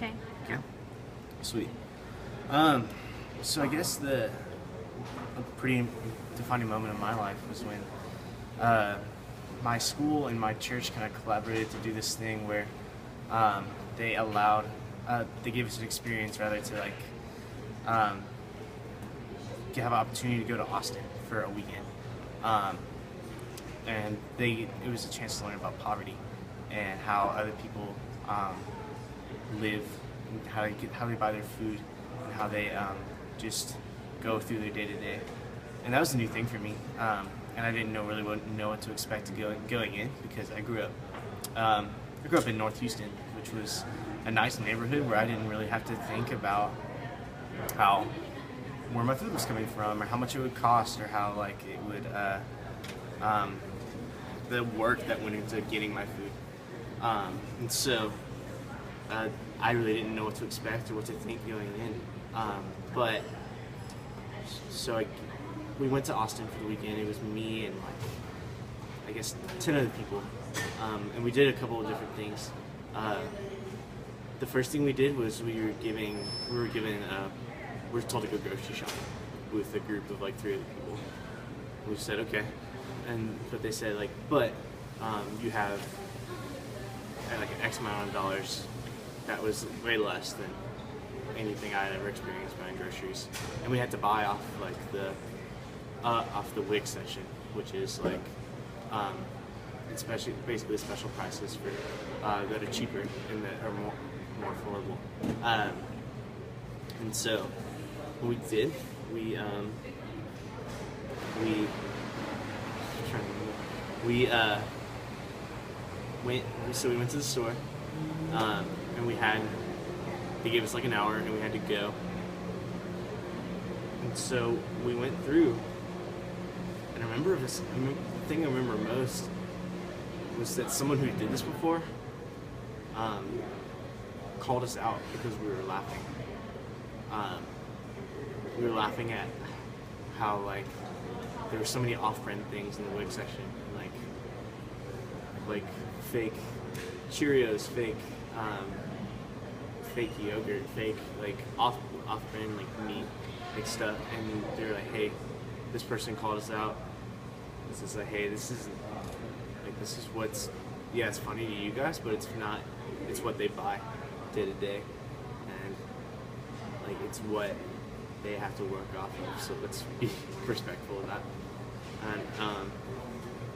Okay. Okay. Sweet. So I guess a pretty defining moment of my life was when my school and my church kind of collaborated to do this thing where they allowed, they gave us an experience rather to like have an opportunity to go to Austin for a weekend. And it was a chance to learn about poverty and how other people live, and how they buy their food, and how they just go through their day to day. And that was a new thing for me, and I didn't really know what to expect going in, because I grew up in North Houston, which was a nice neighborhood where I didn't really have to think about where my food was coming from, or how much it would cost, or how like it would the work that went into getting my food. And so I really didn't know what to expect or what to think going in. We went to Austin for the weekend. It was me and like, I guess 10 other people, and we did a couple of different things. The first thing we did was we were told to go grocery shopping with a group of like 3 other people. We said okay, but they said like, you have like an X amount of dollars. That was way less than anything I had ever experienced buying groceries, and we had to buy off like off the WIC section, which is like basically special prices for that are cheaper and that are more affordable. And so what we did, we went to the store, and they gave us like an hour, and we had to go. And so we went through, and the thing I remember most was that someone who did this before called us out because we were laughing. We were laughing at how like there were so many off-brand things in the WIC section, like fake Cheerios, fake yogurt, fake like off-brand like meat, like stuff, and they were like, hey, this person called us out. This is like, hey, this is what's, yeah, it's funny to you guys, but it's not. It's what they buy day to day, and like it's what they have to work off of. So let's be respectful of that. And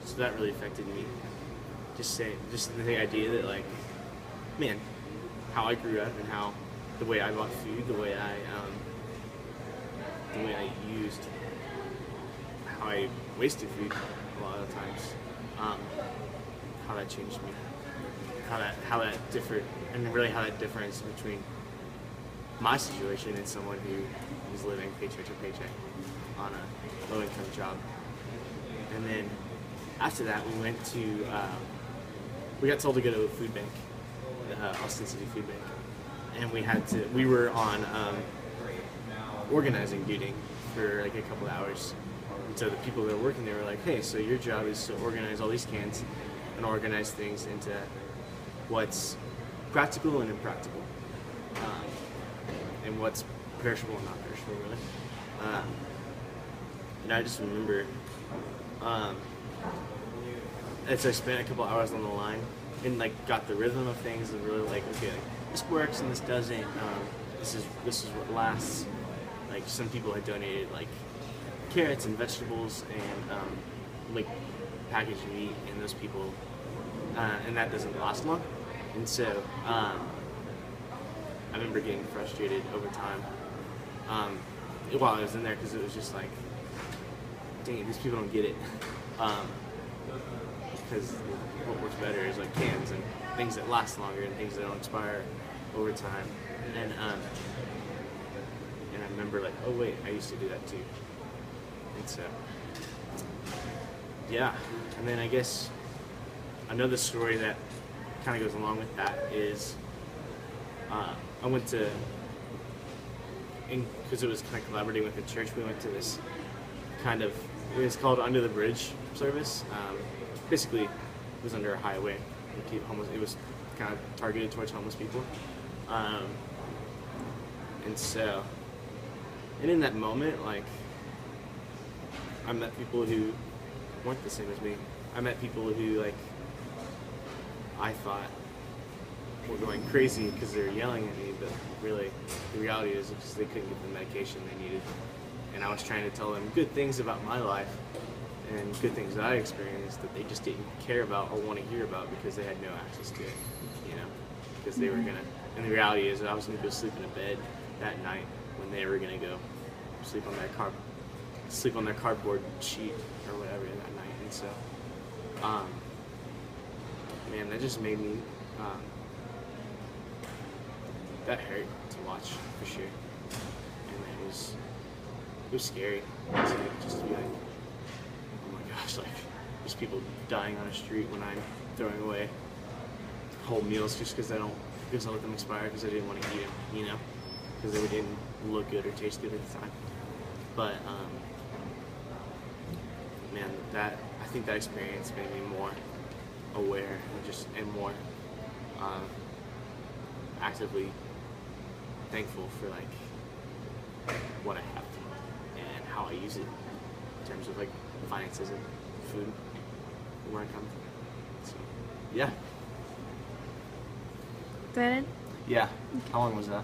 so that really affected me. Just the idea that like, man, how I grew up and how the way I bought food, the way I used, how I wasted food a lot of times, how that changed me, how that differed, and really how that difference between my situation and someone who was living paycheck to paycheck on a low-income job. And then after that, we got told to go to a food bank, Austin City Food Bank, and we were on organizing duty for like a couple hours. And so the people that were working there were like, hey, so your job is to organize all these cans and organize things into what's practical and impractical, and what's perishable and not perishable, really. And I just remember, as I spent a couple hours on the line and like got the rhythm of things and really like, okay, like, this works and this doesn't. This is what lasts. Like some people had donated like carrots and vegetables and like packaged meat, and those people, and that doesn't last long. And so I remember getting frustrated over time while I was in there, because it was just like, dang, these people don't get it. Because what works better is like cans and things that last longer and things that don't expire over time. And I remember like, oh wait, I used to do that too. And so, yeah. And then I guess another story that kind of goes along with that is I went to, because it was kind of collaborating with the church, we went to this kind of, it was called Under the Bridge service. Basically, it was under a highway. It was kind of targeted towards homeless people. Um, and so, and in that moment, like, I met people who weren't the same as me. I met people who, like, I thought were going crazy because they were yelling at me, but really, the reality is because they couldn't get the medication they needed. And I was trying to tell them good things about my life and good things that I experienced that they just didn't care about or want to hear about because they had no access to it, you know, because they were gonna, and the reality is I was gonna go sleep in a bed that night when they were gonna go sleep on their cardboard sheet or whatever that night. And so, man, that just made me, that hurt to watch for sure. And it was scary just to be like, oh my gosh, like there's people dying on the street when I'm throwing away whole meals just because I let them expire because I didn't want to eat them, you know, because they didn't look good or taste good at the time. But man, I think that experience made me more aware and more actively thankful for like what I have and how I use it in terms of like finances and food and where I come from. So, yeah. Is that it? Yeah. How long was that?